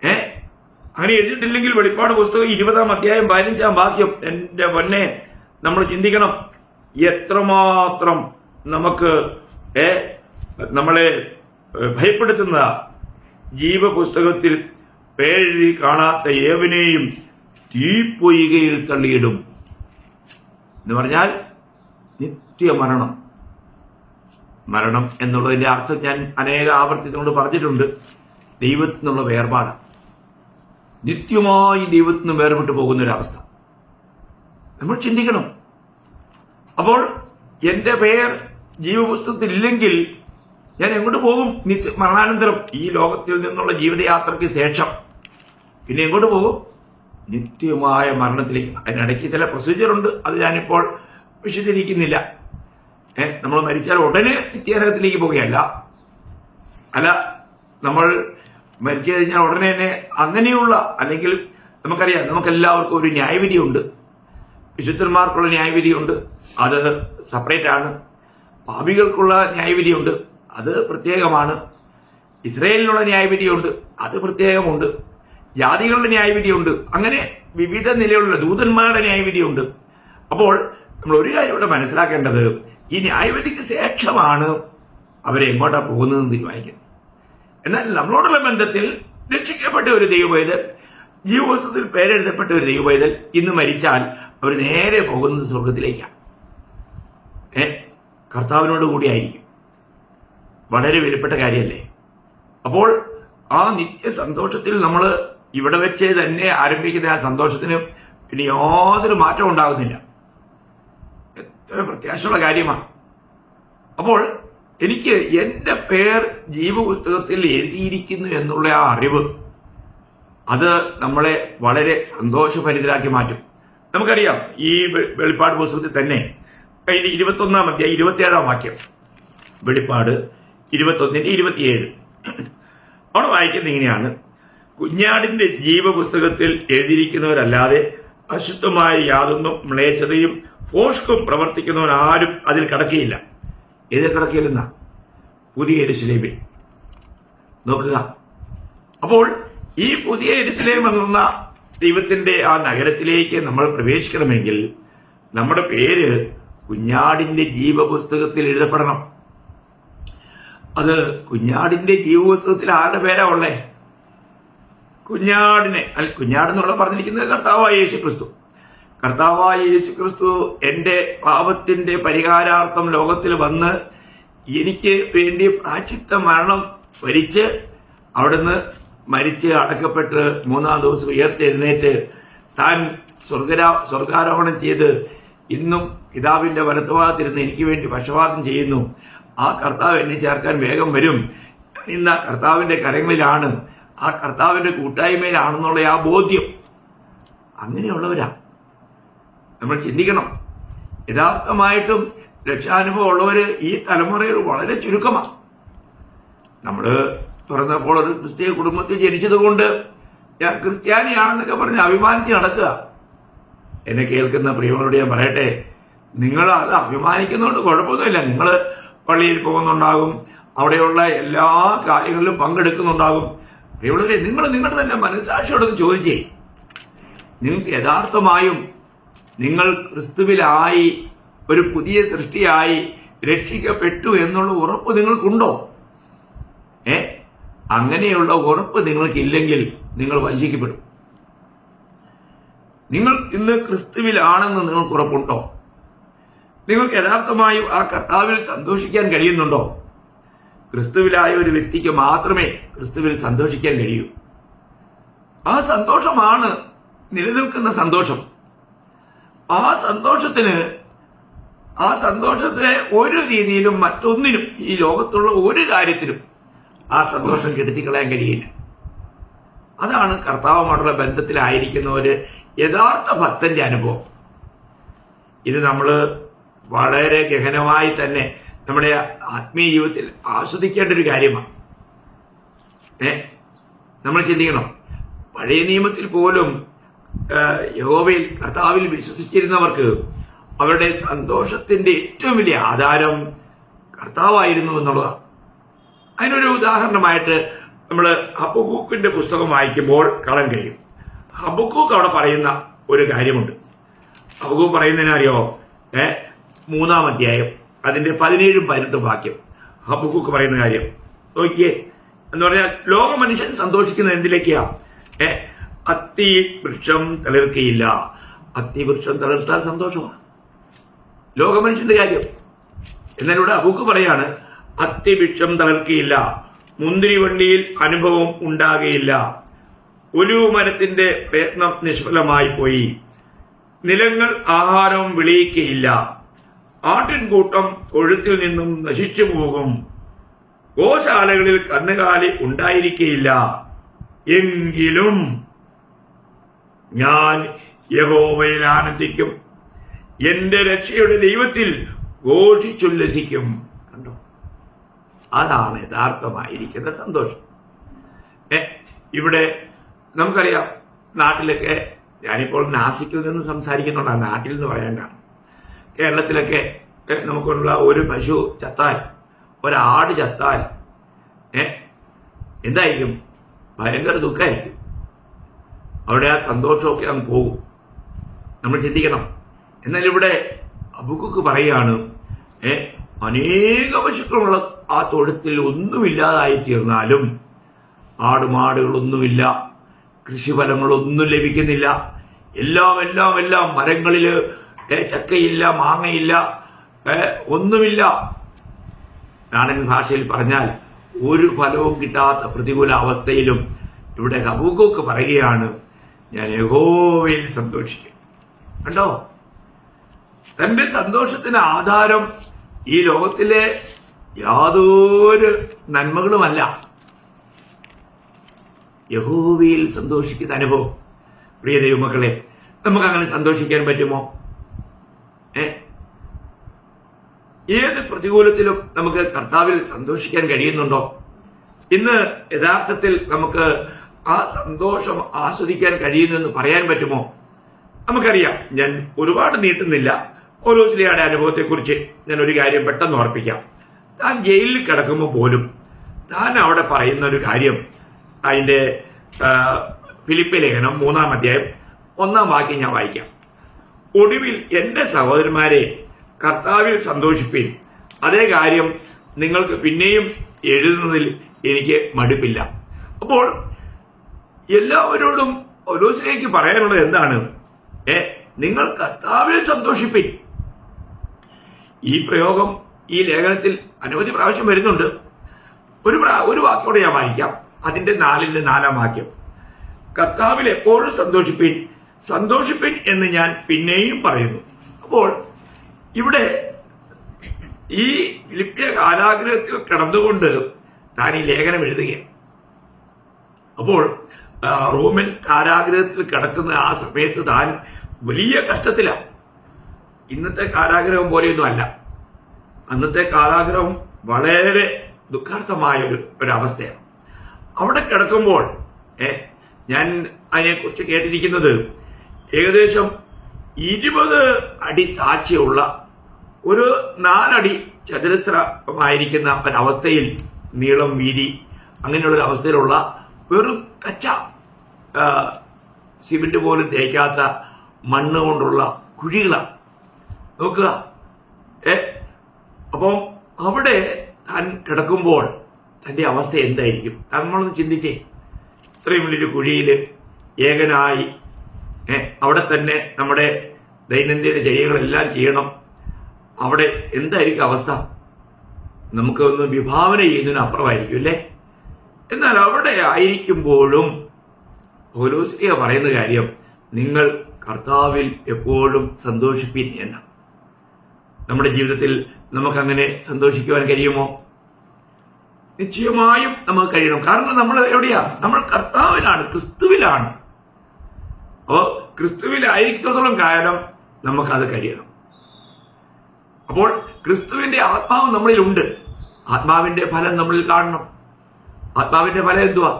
അങ്ങനെ എഴുതിയിട്ടില്ലെങ്കിൽ വെളിപ്പാട് പുസ്തകം 20-ാം അധ്യായം 15-ാം വാക്യം, എന്റെ പൊന്നെ, നമ്മൾ ചിന്തിക്കണം. എത്രമാത്രം നമുക്ക് നമ്മളെ ഭയപ്പെടുത്തുന്ന, ജീവപുസ്തകത്തിൽ പേരെഴുതി കാണാത്ത ഏവനെയും തീപ്പൊയ്കയിൽ തള്ളിയിടും എന്ന് പറഞ്ഞാൽ നിത്യമരണം. മരണം എന്നുള്ളതിന്റെ അർത്ഥം ഞാൻ അനേക ആവർത്തിച്ചുകൊണ്ട് പറഞ്ഞിട്ടുണ്ട്. ദൈവത്തിൽ നിന്നുള്ള വേർപാട്, നിത്യമായി ദൈവത്തിൽ നിന്ന് വേർപെട്ടു പോകുന്നൊരവസ്ഥ നമ്മൾ ചിന്തിക്കണം. അപ്പോൾ എന്റെ പേർ ജീവപുസ്തകത്തിൽ ഇല്ലെങ്കിൽ ഞാൻ എങ്ങോട്ട് പോകും? മരണാനന്തരം, ഈ ലോകത്തിൽ നിന്നുള്ള ജീവിതയാത്രയ്ക്ക് ശേഷം പിന്നെ എങ്ങോട്ട് പോകും? നിത്യമായ മരണത്തിലേക്ക്. അതിനിടയ്ക്ക് ചില പ്രൊസീജിയറുണ്ട്, അത് ഞാനിപ്പോൾ വിശദീകരിക്കുന്നില്ല. നമ്മൾ മരിച്ചാൽ ഉടനെ നിത്യനരകത്തിലേക്ക് പോകുകയല്ല. അല്ല, നമ്മൾ മരിച്ചു കഴിഞ്ഞാൽ ഉടനെ തന്നെ അങ്ങനെയുള്ള, അല്ലെങ്കിൽ നമുക്കറിയാം, നമുക്കെല്ലാവർക്കും ഒരു ന്യായവിധിയുണ്ട്. വിശുദ്ധന്മാർക്കുള്ള ന്യായവിധിയുണ്ട്, അത് സെപ്പറേറ്റ് ആണ്. പാപികൾക്കുള്ള ന്യായവിധിയുണ്ട്, അത് പ്രത്യേകമാണ്. ഇസ്രയേലിനുള്ള ന്യായവിധിയുണ്ട്, അത് പ്രത്യേകമുണ്ട്. ജാതികളുടെ ന്യായവിധിയുണ്ട്, അങ്ങനെ വിവിധ നിലയിലുള്ള ദൂതന്മാരുടെ ന്യായവിധിയുണ്ട്. അപ്പോൾ നമ്മൾ ഒരു കാര്യം ഇവിടെ മനസ്സിലാക്കേണ്ടത്, ഈ ന്യായവിധിക്ക് ശേഷമാണ് അവരെ എങ്ങോട്ടാണ് പോകുന്നതെന്ന് തീരുമാനിക്കുന്നത്. എന്നാൽ നമ്മളോടുള്ള ബന്ധത്തിൽ രക്ഷിക്കപ്പെട്ട ഒരു ദൈവപൈതൽ, ജീവപുസ്തകത്തിൽ പേരെഴുതപ്പെട്ട ഒരു ദൈവപൈതൽ ഇന്ന് മരിച്ചാൽ അവർ നേരെ പോകുന്നത് സ്വർഗത്തിലേക്കാണ്. കർത്താവിനോട് കൂടിയായിരിക്കും. വളരെ വിലപ്പെട്ട കാര്യമല്ലേ? അപ്പോൾ ആ നിത്യ സന്തോഷത്തിൽ നമ്മൾ ഇവിടെ വെച്ച് തന്നെ ആരംഭിക്കുന്ന ആ സന്തോഷത്തിന് പിന്നെ യാതൊരു മാറ്റം ഉണ്ടാകുന്നില്ല. എത്ര പ്രത്യാശയുള്ള കാര്യമാണ്. അപ്പോൾ എനിക്ക് എൻ്റെ പേർ ജീവപുസ്തകത്തിൽ എഴുതിയിരിക്കുന്നു എന്നുള്ള ആ അറിവ്, അത് നമ്മളെ വളരെ സന്തോഷഭരിതരാക്കി മാറ്റും. നമുക്കറിയാം, ഈ വെളിപ്പാട് പുസ്തകത്തിൽ തന്നെ 21-ാം അധ്യായം 27-ാം വാക്യം, വെളിപ്പാട് 21-27 അവിടെ വായിക്കുന്നത് ഇങ്ങനെയാണ്: കുഞ്ഞാടിന്റെ ജീവപുസ്തകത്തിൽ എഴുതിയിരിക്കുന്നവരല്ലാതെ അശുദ്ധമായ യാതൊന്നും മ്ലേച്ഛതയും ഫോഷ്കും പ്രവർത്തിക്കുന്നവരാരും അതിൽ കടക്കുകയില്ല. ഏതിൽ കടക്കുകയില്ലെന്ന? പുതിയ യെരൂശലേമിൽ. നോക്കുക, അപ്പോൾ ഈ പുതിയ യെരൂശലേം എന്ന ദൈവത്തിന്റെ ആ നഗരത്തിലേക്ക് നമ്മൾ പ്രവേശിക്കണമെങ്കിൽ നമ്മുടെ പേര് കുഞ്ഞാടിന്റെ ജീവപുസ്തകത്തിൽ എഴുതപ്പെടണം. അത് കുഞ്ഞാടിന്റെ ജീവപുസ്തകത്തിൽ ആരുടെ പേരാ ഉള്ളേ? കുഞ്ഞാടിനെ. കുഞ്ഞാടെന്നുള്ള പറഞ്ഞിരിക്കുന്നത് കർത്താവായ യേശു ക്രിസ്തു. കർത്താവായ യേശു ക്രിസ്തു എന്റെ പാപത്തിന്റെ പരിഹാരാർത്ഥം ലോകത്തിൽ വന്ന് എനിക്ക് വേണ്ടി പ്രായശ്ചിത്ത മരണം വരിച്ച് അവിടുന്ന് മരിച്ച് അടക്കപ്പെട്ട് 3-ാം ദിവസം ഉയർത്തെഴുന്നേറ്റ് താൻ സ്വർഗാരോഹണം ചെയ്ത് ഇന്നും പിതാവിന്റെ വലത്തുഭാഗത്തിരുന്ന് എനിക്ക് വേണ്ടി പക്ഷപാതം ചെയ്യുന്നു. ആ കർത്താവ് എന്നെ ചേർക്കാൻ വേഗം വരും. ഇന്ന് ആ കർത്താവിന്റെ കരങ്ങളിലാണ്, ആ കർത്താവിന്റെ കൂട്ടായ്മയിലാണെന്നുള്ള ആ ബോധ്യം. അങ്ങനെയുള്ളവരാ നമ്മൾ ചിന്തിക്കണം. യഥാർത്ഥമായിട്ടും രക്ഷാനുഭവം ഉള്ളവർ ഈ തലമുറയിൽ വളരെ ചുരുക്കമാണ്. നമ്മൾ തുറന്നപ്പോൾ ഒരു ക്രിസ്തീയ കുടുംബത്തിൽ ജനിച്ചതുകൊണ്ട് ഞാൻ ക്രിസ്ത്യാനിയാണെന്നൊക്കെ പറഞ്ഞ് അഭിമാനിച്ച് നടക്കുക. എന്നെ കേൾക്കുന്ന പ്രിയങ്ങളോട് ഞാൻ പറയട്ടെ, നിങ്ങൾ അത് അഭിമാനിക്കുന്നതുകൊണ്ട് കുഴപ്പമൊന്നുമില്ല. നിങ്ങൾ പള്ളിയിൽ പോകുന്നുണ്ടാകും, അവിടെയുള്ള എല്ലാ കാര്യങ്ങളിലും പങ്കെടുക്കുന്നുണ്ടാകും. പ്രിയമുള്ളവരെ, നിങ്ങൾ നിങ്ങളുടെ തന്നെ മനസ്സാക്ഷിയോടൊന്ന് ചോദിച്ചേ, നിങ്ങൾക്ക് യഥാർത്ഥമായും നിങ്ങൾ ക്രിസ്തുവിലായി ഒരു പുതിയ സൃഷ്ടിയായി രക്ഷിക്കപ്പെട്ടു എന്നുള്ള ഉറപ്പ് നിങ്ങൾക്കുണ്ടോ? അങ്ങനെയുള്ള ഉറപ്പ് നിങ്ങൾക്കില്ലെങ്കിൽ നിങ്ങൾ വഞ്ചിക്കപ്പെടും. നിങ്ങൾ ഇന്ന് ക്രിസ്തുവിലാണെന്ന് നിങ്ങൾക്ക് ഉറപ്പുണ്ടോ? നിങ്ങൾക്ക് യഥാർത്ഥമായും ആ കർത്താവിൽ സന്തോഷിക്കാൻ കഴിയുന്നുണ്ടോ? ക്രിസ്തുവിലായ ഒരു വ്യക്തിക്ക് മാത്രമേ ക്രിസ്തുവിൽ സന്തോഷിക്കാൻ കഴിയൂ. ആ സന്തോഷമാണ് നിലനിൽക്കുന്ന സന്തോഷം. ആ സന്തോഷത്തെ ഒരു രീതിയിലും മറ്റൊന്നിനും, ഈ ലോകത്തുള്ള ഒരു കാര്യത്തിലും ആ സന്തോഷം കെടുത്തിക്കളയാൻ കഴിയില്ല. അതാണ് കർത്താവുമായിട്ടുള്ള ബന്ധത്തിലായിരിക്കുന്ന ഒരു യഥാർത്ഥ ഭക്തന്റെ അനുഭവം. ഇത് നമ്മൾ വളരെ ഗഹനമായി തന്നെ നമ്മുടെ ആത്മീയ ജീവിതത്തിൽ ആസ്വദിക്കേണ്ട ഒരു കാര്യമാണ്. നമ്മൾ ചിന്തിക്കണം, പഴയ നിയമത്തിൽ പോലും യഹോവയിൽ കർത്താവിൽ വിശ്വസിച്ചിരുന്നവർക്ക് അവരുടെ സന്തോഷത്തിന്റെ ഏറ്റവും വലിയ ആധാരം കർത്താവായിരുന്നു എന്നുള്ളതാണ്. അതിനൊരു ഉദാഹരണമായിട്ട് നമ്മൾ ഹബക്കൂക്കിന്റെ പുസ്തകം വായിക്കുമ്പോൾ കാണാൻ കഴിയും. ഹബക്കൂക്ക് അവിടെ പറയുന്ന ഒരു കാര്യമുണ്ട്. ഹബക്കൂക്ക് പറയുന്നതിനറിയോ? 3-ാം അധ്യായം അതിന്റെ 17-18 വാക്യം ഹബക്കൂക്ക് പറയുന്ന കാര്യം നോക്കിയേ. എന്ന് പറഞ്ഞാൽ ലോക മനുഷ്യൻ സന്തോഷിക്കുന്ന എന്തിലേക്കാ? അത്തി വൃക്ഷം തളിർക്കയില്ല. അത്തി വൃക്ഷം തളിർത്താൽ സന്തോഷമാണ് ലോക മനുഷ്യന്റെ കാര്യം. എന്നാൽ ഇവിടെ ഹബക്കൂക്ക് പറയാണ്, അത്തി വൃക്ഷം തളിർക്കയില്ല, മുന്തിരിവള്ളിയിൽ അനുഭവം ഉണ്ടാകുകയില്ല, ഒലിവ് മരത്തിന്റെ പ്രയത്നം നിഷ്ഫലമായി പോയി, നിലങ്ങൾ ആഹാരം വിളയിക്കയില്ല, ആട്ടിൻകൂട്ടം തൊഴുത്തിൽ നിന്നും നശിച്ചു പോകും, ഗോശാലകളിൽ കന്നുകാലി ഉണ്ടായിരിക്കയില്ല, എങ്കിലും ഞാൻ യഹോവയിൽ ആനന്ദിക്കും, എന്റെ രക്ഷയുടെ ദൈവത്തിൽ ഘോഷിച്ചുല്ലസിക്കും. കണ്ടോ, അതാണ് യഥാർത്ഥമായിരിക്കുന്ന സന്തോഷം. ഇവിടെ നമുക്കറിയാം, നാട്ടിലൊക്കെ, ഞാനിപ്പോൾ നാസിക്കിൽ നിന്ന് സംസാരിക്കുന്നുണ്ട്, നാട്ടിൽ നിന്ന് പറയാൻ കാരണം, കേരളത്തിലൊക്കെ നമുക്കുള്ള ഒരു പശു ചത്താൽ, ഒരാട് ചത്താൽ എന്തായിരിക്കും? ഭയങ്കര ദുഃഖമായിരിക്കും. അവിടെ ആ സന്തോഷമൊക്കെ അങ്ങ് പോകും. നമ്മൾ ചിന്തിക്കണം. എന്നാൽ ഇവിടെ ഹബക്കൂക്ക് പറയാണ്, അനേക പശുക്കളുള്ള ആ തൊഴുത്തിൽ ഒന്നുമില്ലാതായി തീർന്നാലും, ആടുമാടുകളൊന്നുമില്ല, കൃഷിഫലങ്ങളൊന്നും ലഭിക്കുന്നില്ല, എല്ലാം മരങ്ങളിൽ ചക്കയില്ല, മാങ്ങയില്ല, ഒന്നുമില്ല. നാടൻ ഭാഷയിൽ പറഞ്ഞാൽ ഒരു ഫലവും കിട്ടാത്ത പ്രതികൂല അവസ്ഥയിലും ഇവിടെ ഹബക്കൂക്ക് പറയുകയാണ്, ഞാൻ യഹോവയിൽ സന്തോഷിക്കും. കണ്ടോ, തന്റെ സന്തോഷത്തിന് ആധാരം ഈ ലോകത്തിലെ യാതൊരു നന്മകളുമല്ല, യഹോവയിൽ സന്തോഷിക്കുന്ന അനുഭവം. പ്രിയ ദൈവമക്കളെ, നമുക്കങ്ങനെ സന്തോഷിക്കാൻ പറ്റുമോ? ഏത് പ്രതികൂലത്തിലും നമുക്ക് കർത്താവിൽ സന്തോഷിക്കാൻ കഴിയുന്നുണ്ടോ? ഇന്ന് യഥാർത്ഥത്തിൽ നമുക്ക് ആ സന്തോഷം ആസ്വദിക്കാൻ കഴിയുന്നെന്ന് പറയാൻ പറ്റുമോ? നമുക്കറിയാം. ഞാൻ ഒരുപാട് നീട്ടുന്നില്ല. പൗലോസ്ലീഹയുടെ അനുഭവത്തെക്കുറിച്ച് ഞാൻ ഒരു കാര്യം പെട്ടെന്ന് ഓർപ്പിക്കാം. താൻ ജയിലിൽ കിടക്കുമ്പോൾ പോലും താൻ അവിടെ പറയുന്ന ഒരു കാര്യം, അതിന്റെ ഫിലിപ്പി ലേഖനം 3-ാം അധ്യായം 1-ാം വാക്യം ഞാൻ വായിക്കാം. ഒടുവിൽ എന്റെ സഹോദരന്മാരെ, കർത്താവിൽ സന്തോഷിപ്പിൻ. അതേ കാര്യം നിങ്ങൾക്ക് പിന്നെയും എഴുതുന്നതിൽ എനിക്ക് മടുപ്പില്ല. അപ്പോൾ എല്ലാവരോടും പൗലോസിലേക്ക് പറയാനുള്ളത് എന്താണ്? നിങ്ങൾ കർത്താവിൽ സന്തോഷിപ്പിൻ. ഈ പ്രയോഗം ഈ ലേഖനത്തിൽ അനവധി പ്രാവശ്യം വരുന്നുണ്ട്. ഒരു വാക്കോടെ ഞാൻ വായിക്കാം. അതിന്റെ 4-ാം വാക്യം, കർത്താവിൽ എപ്പോഴും സന്തോഷിപ്പിൻ എന്ന് ഞാൻ പിന്നെയും പറയുന്നു. അപ്പോൾ ഇവിടെ ഈ ഫിലിപ്പിയ കാരാഗൃഹത്തിൽ കിടന്നുകൊണ്ട് താൻ ഈ ലേഖനം എഴുതുകയാണ്. അപ്പോൾ റോമൻ കാരാഗൃഹത്തിൽ കിടക്കുന്ന ആ സമയത്ത് താൻ വലിയ കഷ്ടത്തിലാണ്. ഇന്നത്തെ കാരാഗ്രഹം പോലെയൊന്നും അല്ല. അന്നത്തെ കാരാഗ്രഹം വളരെ ദുഃഖാർത്ഥമായ ഒരവസ്ഥയാണ്. അവിടെ കിടക്കുമ്പോൾ ഞാൻ അതിനെക്കുറിച്ച് കേട്ടിരിക്കുന്നത് ഏകദേശം 20 അടി താഴ്ചയുള്ള ഒരു 4 അടി ചതുരശ്രമായിരിക്കുന്ന ഒരവസ്ഥയിൽ, നീളം വീതി അങ്ങനെയുള്ള ഒരു അവസ്ഥയിലുള്ള വെറും കച്ച സിമെന്റ് പോലും തേക്കാത്ത മണ്ണ് കൊണ്ടുള്ള കുഴികളാണ്. നോക്കുക. അപ്പം അവിടെ താൻ കിടക്കുമ്പോൾ തൻ്റെ അവസ്ഥ എന്തായിരിക്കും? നമ്മളൊന്ന് ചിന്തിച്ചേ. ഇത്രയും വലിയൊരു കുഴിയിൽ ഏകനായി അവിടെ തന്നെ നമ്മുടെ ദൈനംദിന ചര്യകളെല്ലാം ചെയ്യണം. അവിടെ എന്തായിരിക്കും അവസ്ഥ? നമുക്കൊന്ന് വിഭാവന ചെയ്യുന്നതിന് അപ്പുറമായിരിക്കും അല്ലേ? എന്നാൽ അവിടെ ആയിരിക്കുമ്പോഴും പൗലോസ്ലീഹ പറയുന്ന കാര്യം, നിങ്ങൾ കർത്താവിൽ എപ്പോഴും സന്തോഷിപ്പിൻ എന്നാണ്. നമ്മുടെ ജീവിതത്തിൽ നമുക്കങ്ങനെ സന്തോഷിക്കുവാൻ കഴിയുമോ? നിശ്ചയമായും നമുക്ക് കഴിയണം. കാരണം നമ്മൾ എവിടെയാ? നമ്മൾ കർത്താവിലാണ്, ക്രിസ്തുവിലാണ്. അപ്പോൾ ക്രിസ്തുവിലായിരിക്കുന്നിടത്തോളം കാലം നമുക്കത് കഴിയണം. അപ്പോൾ ക്രിസ്തുവിന്റെ ആത്മാവ് നമ്മളിലുണ്ട്. ആത്മാവിന്റെ ഫലം നമ്മളിൽ കാണണം. ആത്മാവിന്റെ ഫലം എന്തുവാ?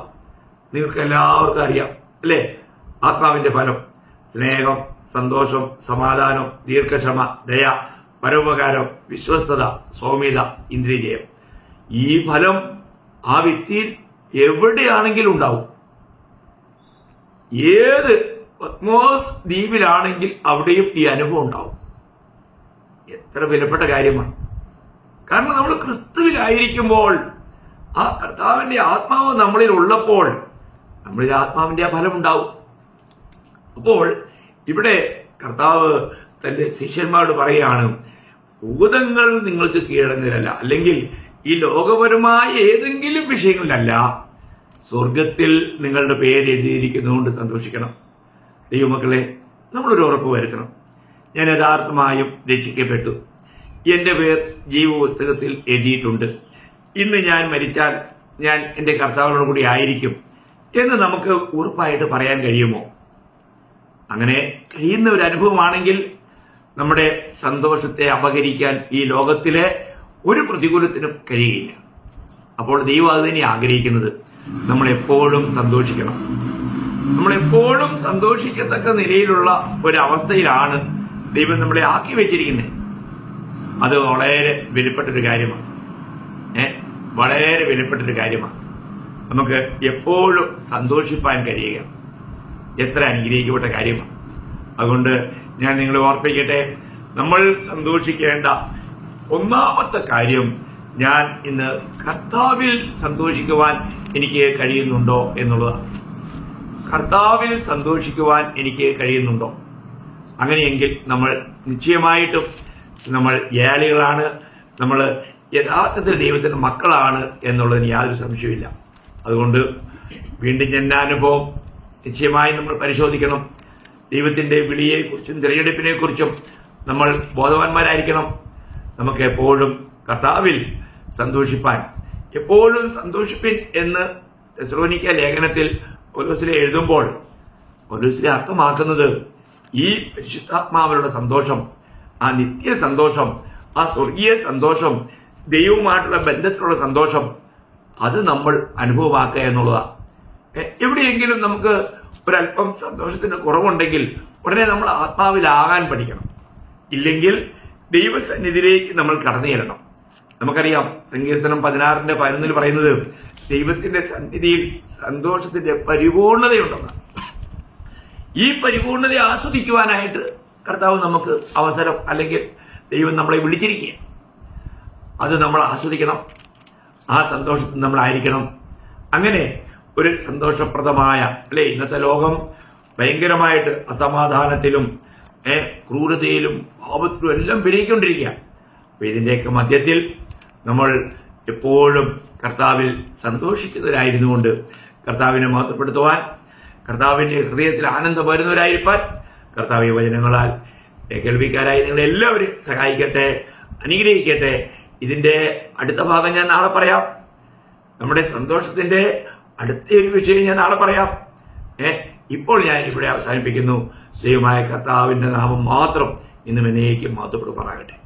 നിങ്ങൾക്ക് എല്ലാവർക്കും അറിയാം അല്ലേ? ആത്മാവിന്റെ ഫലം സ്നേഹം, സന്തോഷം, സമാധാനം, ദീർഘക്ഷമ, ദയ, പരോപകാരം, വിശ്വസ്തത, സൗമ്യത, ഇന്ദ്രിയജയം. ഈ ഫലം ആ വ്യക്തിയിൽ എവിടെയാണെങ്കിലും ഉണ്ടാവും. ഏത് പത്മോസ് ദ്വീപിലാണെങ്കിൽ അവിടെയും ഈ അനുഭവം ഉണ്ടാവും. എത്ര വിലപ്പെട്ട കാര്യമാണ്! കാരണം നമ്മൾ ക്രിസ്തുവിലായിരിക്കുമ്പോൾ, ആ കർത്താവിന്റെ ആത്മാവ് നമ്മളിൽ ഉള്ളപ്പോൾ നമ്മളിൽ ആത്മാവിന്റെ ഫലം ഉണ്ടാവും. അപ്പോൾ ഇവിടെ കർത്താവ് തന്റെ ശിഷ്യന്മാരോട് പറയുകയാണ്, ഭൂതങ്ങൾ നിങ്ങൾക്ക് കീഴടങ്ങുന്നില്ല, അല്ലെങ്കിൽ ഈ ലോകപരമായ ഏതെങ്കിലും വിഷയങ്ങളിലല്ല, സ്വർഗത്തിൽ നിങ്ങളുടെ പേര് എഴുതിയിരിക്കുന്നതുകൊണ്ട് സന്തോഷിക്കണം. ദൈവമക്കളെ, നമ്മളൊരു ഉറപ്പ് വരുത്തണം. ഞാൻ യഥാർത്ഥമായും രക്ഷിക്കപ്പെട്ടു, എൻ്റെ പേർ ജീവപുസ്തകത്തിൽ എഴുതിയിട്ടുണ്ട്, ഇന്ന് ഞാൻ മരിച്ചാൽ ഞാൻ എൻ്റെ കർത്താവിനോട് കൂടി ആയിരിക്കും എന്ന് നമുക്ക് ഉറപ്പായിട്ട് പറയാൻ കഴിയുമോ? അങ്ങനെ കഴിയുന്ന ഒരു അനുഭവമാണെങ്കിൽ നമ്മുടെ സന്തോഷത്തെ അപഹരിക്കാൻ ഈ ലോകത്തിലെ ഒരു പ്രതികൂലത്തിനും കഴിയുകയില്ല. അപ്പോൾ ദൈവം അത് തന്നെ ആഗ്രഹിക്കുന്നത്, നമ്മളെപ്പോഴും സന്തോഷിക്കണം. നമ്മളെപ്പോഴും സന്തോഷിക്കത്തക്ക നിലയിലുള്ള ഒരവസ്ഥയിലാണ് ദൈവം നമ്മളെ ആക്കി വെച്ചിരിക്കുന്നത്. അത് വളരെ വിലപ്പെട്ടൊരു കാര്യമാണ്. വളരെ വിലപ്പെട്ടൊരു കാര്യമാണ്. നമുക്ക് എപ്പോഴും സന്തോഷിപ്പാൻ കഴിയുക എത്ര അനുഗ്രഹിക്കപ്പെട്ട കാര്യമാണ്. അതുകൊണ്ട് ഞാൻ നിങ്ങളെ ഓർപ്പിക്കട്ടെ, നമ്മൾ സന്തോഷിക്കേണ്ട ഒന്നാമത്തെ കാര്യം, ഞാൻ ഇന്ന് കർത്താവിൽ സന്തോഷിക്കുവാൻ എനിക്ക് കഴിയുന്നുണ്ടോ എന്നുള്ളതാണ്. കർത്താവിൽ സന്തോഷിക്കുവാൻ എനിക്ക് കഴിയുന്നുണ്ടോ? അങ്ങനെയെങ്കിൽ നമ്മൾ നിശ്ചയമായിട്ടും നമ്മൾ ഏളികളാണ്, നമ്മൾ യഥാർത്ഥത്തിൽ ദൈവത്തിൻ്റെ മക്കളാണ് എന്നുള്ളതിന് യാതൊരു സംശയമില്ല. അതുകൊണ്ട് വീണ്ടും ജനനാനുഭവം നിശ്ചയമായും നമ്മൾ പരിശോധിക്കണം. ദൈവത്തിൻ്റെ വിളിയെക്കുറിച്ചും തിരഞ്ഞെടുപ്പിനെക്കുറിച്ചും നമ്മൾ ബോധവാന്മാരായിരിക്കണം. നമുക്ക് എപ്പോഴും കർത്താവിൽ സന്തോഷിപ്പാൻ, എപ്പോഴും സന്തോഷിപ്പിൻ എന്ന് തെസ്സലോനിക്ക ലേഖനത്തിൽ പൗലോസ്ലീഹ എഴുതുമ്പോൾ പൗലോസ്ലീഹ അർത്ഥമാക്കുന്നത്, ഈ പരിശുദ്ധാത്മാവിലുള്ള സന്തോഷം, ആ നിത്യ സന്തോഷം, ആ സ്വർഗീയ സന്തോഷം, ദൈവവുമായിട്ടുള്ള ബന്ധത്തിലുള്ള സന്തോഷം, അത് നമ്മൾ അനുഭവമാക്കുക എന്നുള്ളതാണ്. എവിടെയെങ്കിലും നമുക്ക് ഒരല്പം സന്തോഷത്തിന്റെ കുറവുണ്ടെങ്കിൽ ഉടനെ നമ്മൾ ആത്മാവിലാകാൻ പഠിക്കണം. ഇല്ലെങ്കിൽ ദൈവസന്നിധിയിലേക്ക് നമ്മൾ കടന്നു ചെല്ലണം. നമുക്കറിയാം, സങ്കീർത്തനം 16:11 പറയുന്നത്, ദൈവത്തിന്റെ സന്നിധിയിൽ സന്തോഷത്തിന്റെ പരിപൂർണതയുണ്ടെന്ന്. ഈ പരിപൂർണതയെ ആസ്വദിക്കുവാനായിട്ട് കർത്താവ് നമുക്ക് അവസരം, അല്ലെങ്കിൽ ദൈവം നമ്മളെ വിളിച്ചിരിക്കുക. അത് നമ്മൾ ആസ്വദിക്കണം. ആ സന്തോഷത്തിൽ നമ്മളായിരിക്കണം. അങ്ങനെ ഒരു സന്തോഷപ്രദമായ, അല്ലെ, ഇന്നത്തെ ലോകം ഭയങ്കരമായിട്ട് അസമാധാനത്തിലും ക്രൂരതയിലും പാപത്തിലും എല്ലാം പെരുകിക്കൊണ്ടിരിക്കുക. അപ്പൊ ഇതിന്റെയൊക്കെ മധ്യത്തിൽ നമ്മൾ എപ്പോഴും കർത്താവിൽ സന്തോഷിക്കുന്നവരായിരുന്നുകൊണ്ട് കർത്താവിനെ മഹത്വപ്പെടുത്തുവാൻ, കർത്താവിന്റെ ഹൃദയത്തിൽ ആനന്ദം വരുന്നവരായിരിക്കാൻ കർത്താവ് വചനങ്ങളാൽ കേൾവിക്കാരായി നിങ്ങളെല്ലാവരും സഹായിക്കട്ടെ, അനുഗ്രഹിക്കട്ടെ. ഇതിന്റെ അടുത്ത ഭാഗം ഞാൻ നാളെ പറയാം. നമ്മുടെ സന്തോഷത്തിന്റെ അടുത്ത ഒരു വിഷയം ഞാൻ നാളെ പറയാം. ഇപ്പോൾ ഞാൻ ഇവിടെ അവസാനിപ്പിക്കുന്നു. ദൈവമായ കർത്താവിന്റെ നാമം മാത്രം ഇന്നും എന്നേക്കും മഹത്വപ്പെടുമാറാകട്ടെ.